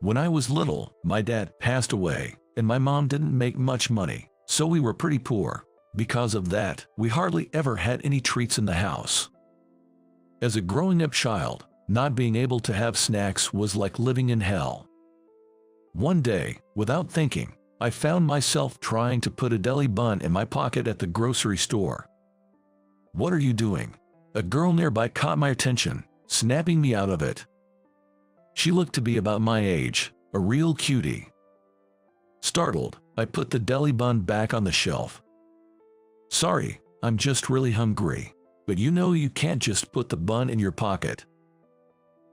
When I was little, my dad passed away, and my mom didn't make much money, so we were pretty poor. Because of that, we hardly ever had any treats in the house. As a growing-up child, not being able to have snacks was like living in hell. One day, without thinking, I found myself trying to put a deli bun in my pocket at the grocery store. "What are you doing?" A girl nearby caught my attention, snapping me out of it. She looked to be about my age, a real cutie. Startled, I put the deli bun back on the shelf. "Sorry, I'm just really hungry. But you know you can't just put the bun in your pocket."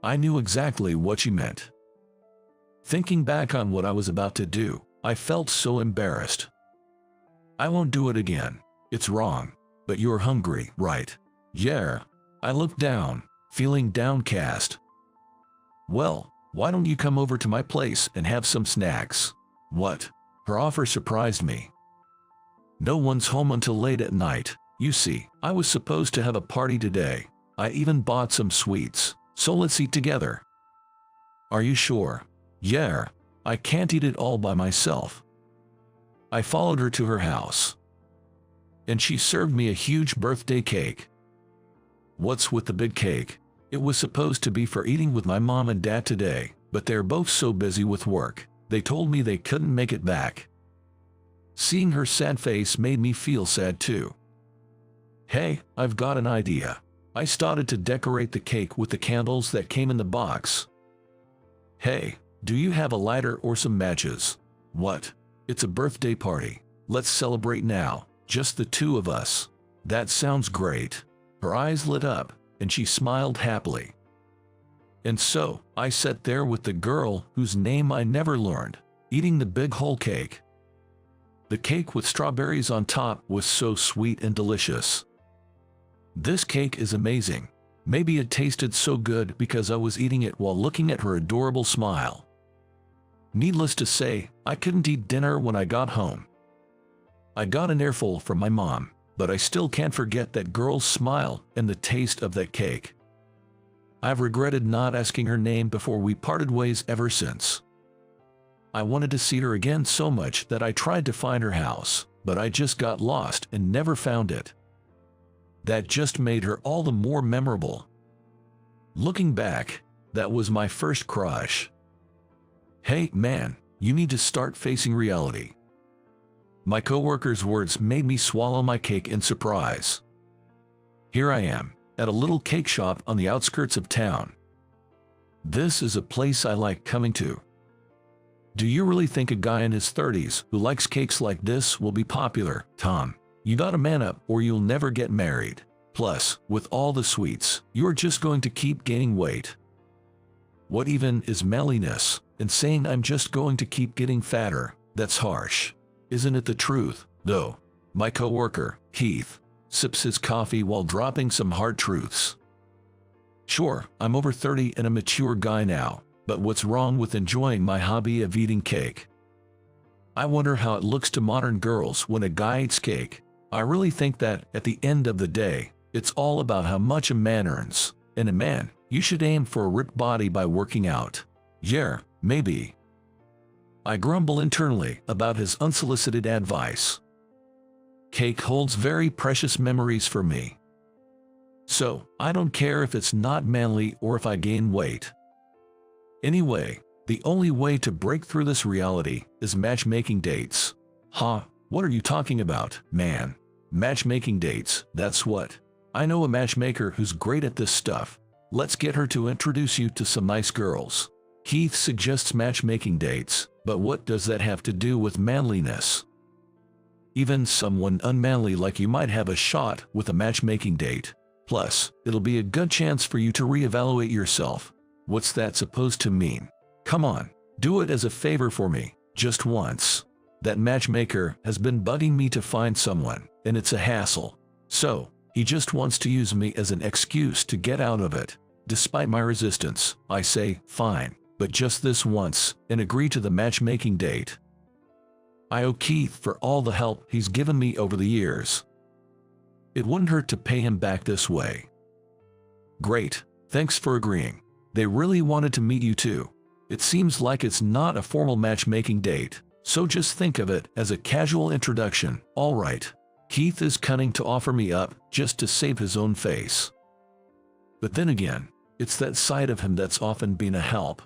I knew exactly what she meant. Thinking back on what I was about to do, I felt so embarrassed. "I won't do it again. It's wrong. But you're hungry, right?" "Yeah." I looked down, feeling downcast. "Well, why don't you come over to my place and have some snacks?" "What?" Her offer surprised me. "No one's home until late at night. You see, I was supposed to have a party today. I even bought some sweets, so let's eat together." "Are you sure?" "Yeah, I can't eat it all by myself." I followed her to her house, and she served me a huge birthday cake. What's with the big cake? It was supposed to be for eating with my mom and dad today, but they're both so busy with work, they told me they couldn't make it back. Seeing her sad face made me feel sad too. "Hey, I've got an idea." I started to decorate the cake with the candles that came in the box. "Hey, do you have a lighter or some matches?" "What? It's a birthday party. Let's celebrate now, just the two of us." "That sounds great." Her eyes lit up, and she smiled happily. And so, I sat there with the girl whose name I never learned, eating the big whole cake. The cake with strawberries on top was so sweet and delicious. "This cake is amazing." Maybe it tasted so good because I was eating it while looking at her adorable smile. Needless to say, I couldn't eat dinner when I got home. I got an earful from my mom, but I still can't forget that girl's smile and the taste of that cake. I've regretted not asking her name before we parted ways ever since. I wanted to see her again so much that I tried to find her house, but I just got lost and never found it. That just made her all the more memorable. Looking back, that was my first crush. Hey man, you need to start facing reality. My coworker's words made me swallow my cake in surprise. Here I am, at a little cake shop on the outskirts of town. This is a place I like coming to. Do you really think a guy in his 30s who likes cakes like this will be popular, Tom? You gotta man up or you'll never get married. Plus, with all the sweets, you're just going to keep gaining weight. What even is manliness? And saying I'm just going to keep getting fatter, that's harsh. Isn't it the truth, though? My coworker, Keith, sips his coffee while dropping some hard truths. Sure, I'm over 30 and a mature guy now, but what's wrong with enjoying my hobby of eating cake? I wonder how it looks to modern girls when a guy eats cake. I really think that, at the end of the day, it's all about how much a man earns. And a man, you should aim for a ripped body by working out. Yeah, maybe. I grumble internally about his unsolicited advice. Cake holds very precious memories for me. So, I don't care if it's not manly or if I gain weight. Anyway, the only way to break through this reality is matchmaking dates. Huh? What are you talking about, man? Matchmaking dates, that's what. I know a matchmaker who's great at this stuff. Let's get her to introduce you to some nice girls. Keith suggests matchmaking dates, but what does that have to do with manliness? Even someone unmanly like you might have a shot with a matchmaking date. Plus, it'll be a good chance for you to reevaluate yourself. What's that supposed to mean? Come on, do it as a favor for me, just once. That matchmaker has been bugging me to find someone, and it's a hassle. So, he just wants to use me as an excuse to get out of it. Despite my resistance, I say, fine, but just this once, and agree to the matchmaking date. I owe Keith for all the help he's given me over the years. It wouldn't hurt to pay him back this way. Great, thanks for agreeing. They really wanted to meet you too. It seems like it's not a formal matchmaking date, so just think of it as a casual introduction. All right, Keith is cunning to offer me up just to save his own face. But then again, it's that side of him that's often been a help.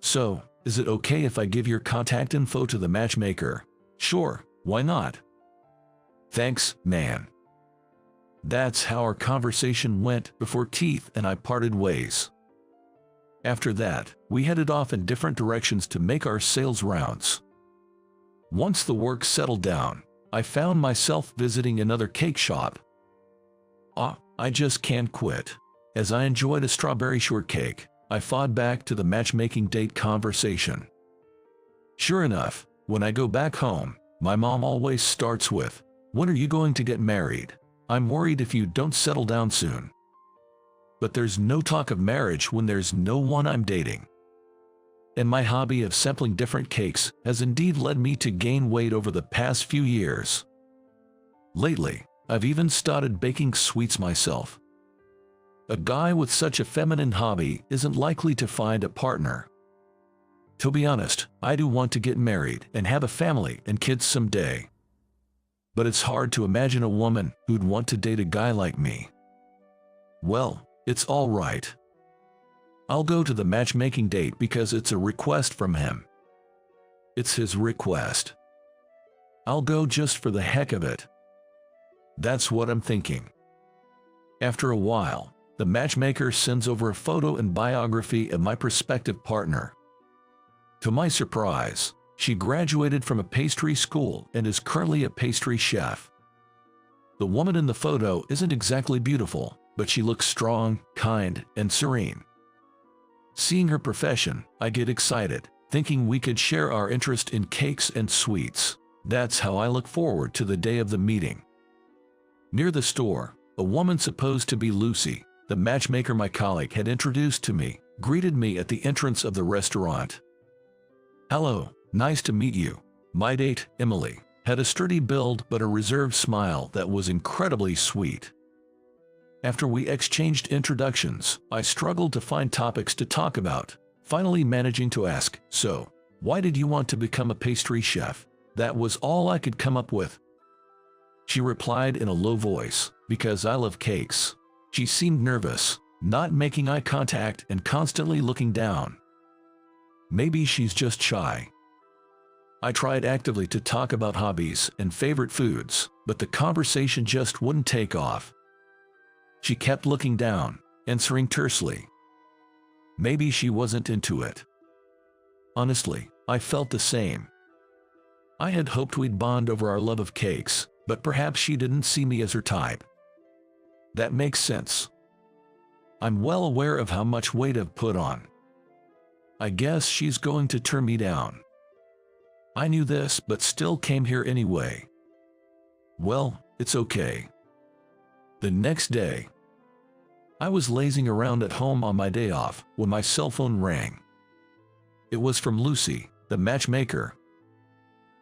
So, is it okay if I give your contact info to the matchmaker? Sure, why not? Thanks, man. That's how our conversation went before Keith and I parted ways. After that, we headed off in different directions to make our sales rounds. Once the work settled down, I found myself visiting another cake shop. I just can't quit. As I enjoyed a strawberry shortcake, I fought back to the matchmaking date conversation. Sure enough, when I go back home, my mom always starts with, "When are you going to get married? I'm worried if you don't settle down soon." But there's no talk of marriage when there's no one I'm dating. And my hobby of sampling different cakes has indeed led me to gain weight over the past few years. Lately, I've even started baking sweets myself. A guy with such a feminine hobby isn't likely to find a partner. To be honest, I do want to get married and have a family and kids someday. But it's hard to imagine a woman who'd want to date a guy like me. Well, it's all right. I'll go to the matchmaking date because it's a request from him. It's his request. I'll go just for the heck of it. That's what I'm thinking. After a while, the matchmaker sends over a photo and biography of my prospective partner. To my surprise, she graduated from a pastry school and is currently a pastry chef. The woman in the photo isn't exactly beautiful, but she looks strong, kind, and serene. Seeing her profession, I get excited, thinking we could share our interest in cakes and sweets. That's how I look forward to the day of the meeting. Near the store, a woman supposed to be Lucy, the matchmaker my colleague had introduced to me, greeted me at the entrance of the restaurant. "Hello, nice to meet you. My date, Emily, had a sturdy build but a reserved smile that was incredibly sweet." After we exchanged introductions, I struggled to find topics to talk about, finally managing to ask, "So, why did you want to become a pastry chef?" That was all I could come up with. She replied in a low voice, "Because I love cakes." She seemed nervous, not making eye contact and constantly looking down. Maybe she's just shy. I tried actively to talk about hobbies and favorite foods, but the conversation just wouldn't take off. She kept looking down, answering tersely. Maybe she wasn't into it. Honestly, I felt the same. I had hoped we'd bond over our love of cakes, but perhaps she didn't see me as her type. That makes sense. I'm well aware of how much weight I've put on. I guess she's going to turn me down. I knew this, but still came here anyway. Well, it's okay. The next day, I was lazing around at home on my day off when my cell phone rang. It was from Lucy, the matchmaker.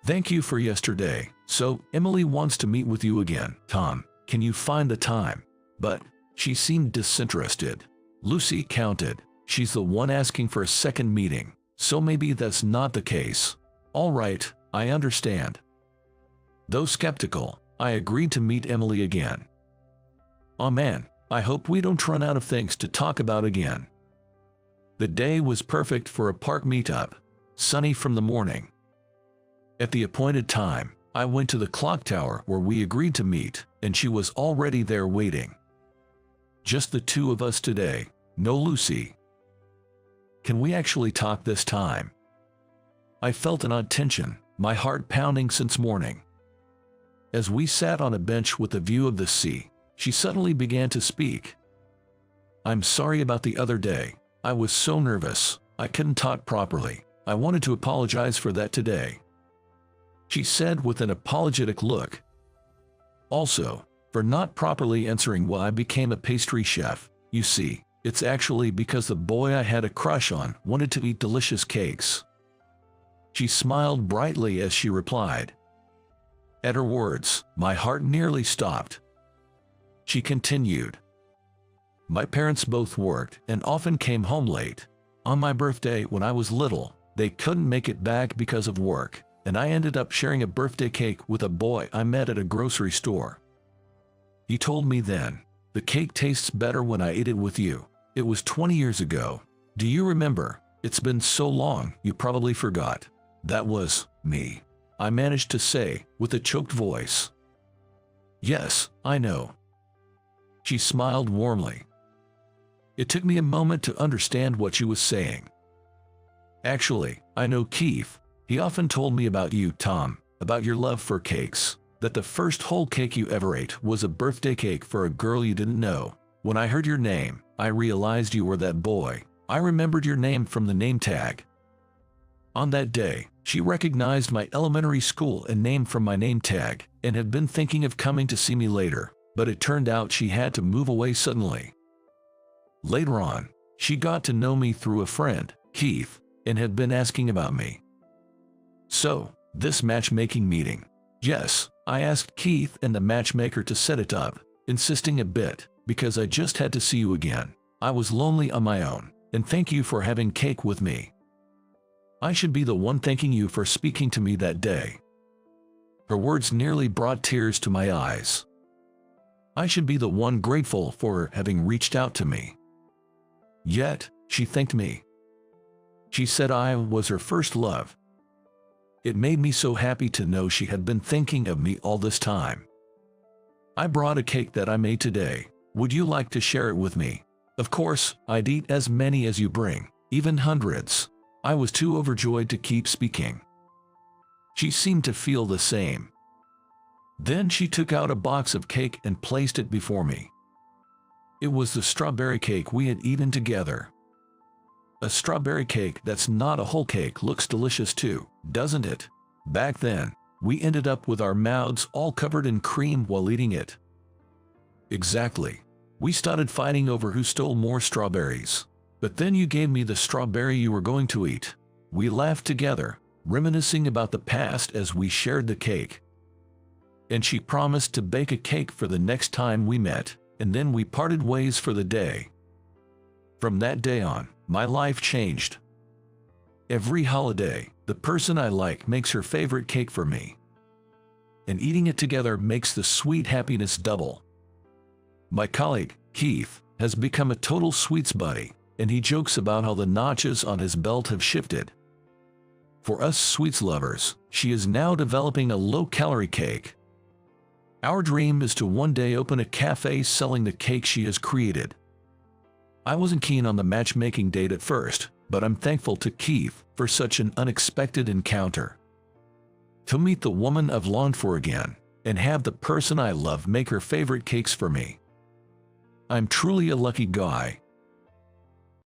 "Thank you for yesterday. So, Emily wants to meet with you again. Tom, can you find the time?" But she seemed disinterested. Lucy counted. She's the one asking for a second meeting, so maybe that's not the case. All right, I understand. Though skeptical, I agreed to meet Emily again. Oh man, I hope we don't run out of things to talk about again. The day was perfect for a park meetup, sunny from the morning. At the appointed time, I went to the clock tower where we agreed to meet, and she was already there waiting. Just the two of us today, no Lucy. Can we actually talk this time? I felt an odd tension, my heart pounding since morning. As we sat on a bench with a view of the sea, she suddenly began to speak. "I'm sorry about the other day. I was so nervous, I couldn't talk properly. I wanted to apologize for that today," she said with an apologetic look. "Also, for not properly answering why I became a pastry chef. You see, it's actually because the boy I had a crush on wanted to eat delicious cakes." She smiled brightly as she replied. At her words, my heart nearly stopped. She continued, "My parents both worked and often came home late. On my birthday when I was little, they couldn't make it back because of work, and I ended up sharing a birthday cake with a boy I met at a grocery store. He told me then, "The cake tastes better when I ate it with you." It was 20 years ago. Do you remember? It's been so long, you probably forgot. That was me, I managed to say, with a choked voice. Yes, I know. She smiled warmly. It took me a moment to understand what she was saying. Actually, I know Keith. He often told me about you, Tom, about your love for cakes, that the first whole cake you ever ate was a birthday cake for a girl you didn't know. When I heard your name, I realized you were that boy. I remembered your name from the name tag. On that day, she recognized my elementary school and name from my name tag, and had been thinking of coming to see me later, but it turned out she had to move away suddenly. Later on, she got to know me through a friend, Keith, and had been asking about me. So, this matchmaking meeting. Yes, I asked Keith and the matchmaker to set it up, insisting a bit, because I just had to see you again. I was lonely on my own, and thank you for having cake with me. I should be the one thanking you for speaking to me that day. Her words nearly brought tears to my eyes. I should be the one grateful for her having reached out to me. Yet, she thanked me. She said I was her first love. It made me so happy to know she had been thinking of me all this time. I brought a cake that I made today. Would you like to share it with me? Of course, I'd eat as many as you bring, even hundreds. I was too overjoyed to keep speaking. She seemed to feel the same. Then she took out a box of cake and placed it before me. It was the strawberry cake we had eaten together. A strawberry cake that's not a whole cake looks delicious too, doesn't it? Back then, we ended up with our mouths all covered in cream while eating it. Exactly. We started fighting over who stole more strawberries. But then you gave me the strawberry you were going to eat. We laughed together, reminiscing about the past as we shared the cake. And she promised to bake a cake for the next time we met, and then we parted ways for the day. From that day on, my life changed. Every holiday, the person I like makes her favorite cake for me. And eating it together makes the sweet happiness double. My colleague, Keith, has become a total sweets buddy, and he jokes about how the notches on his belt have shifted. For us sweets lovers, she is now developing a low-calorie cake. Our dream is to one day open a cafe selling the cake she has created. I wasn't keen on the matchmaking date at first, but I'm thankful to Keith for such an unexpected encounter. To meet the woman I've longed for again, and have the person I love make her favorite cakes for me. I'm truly a lucky guy.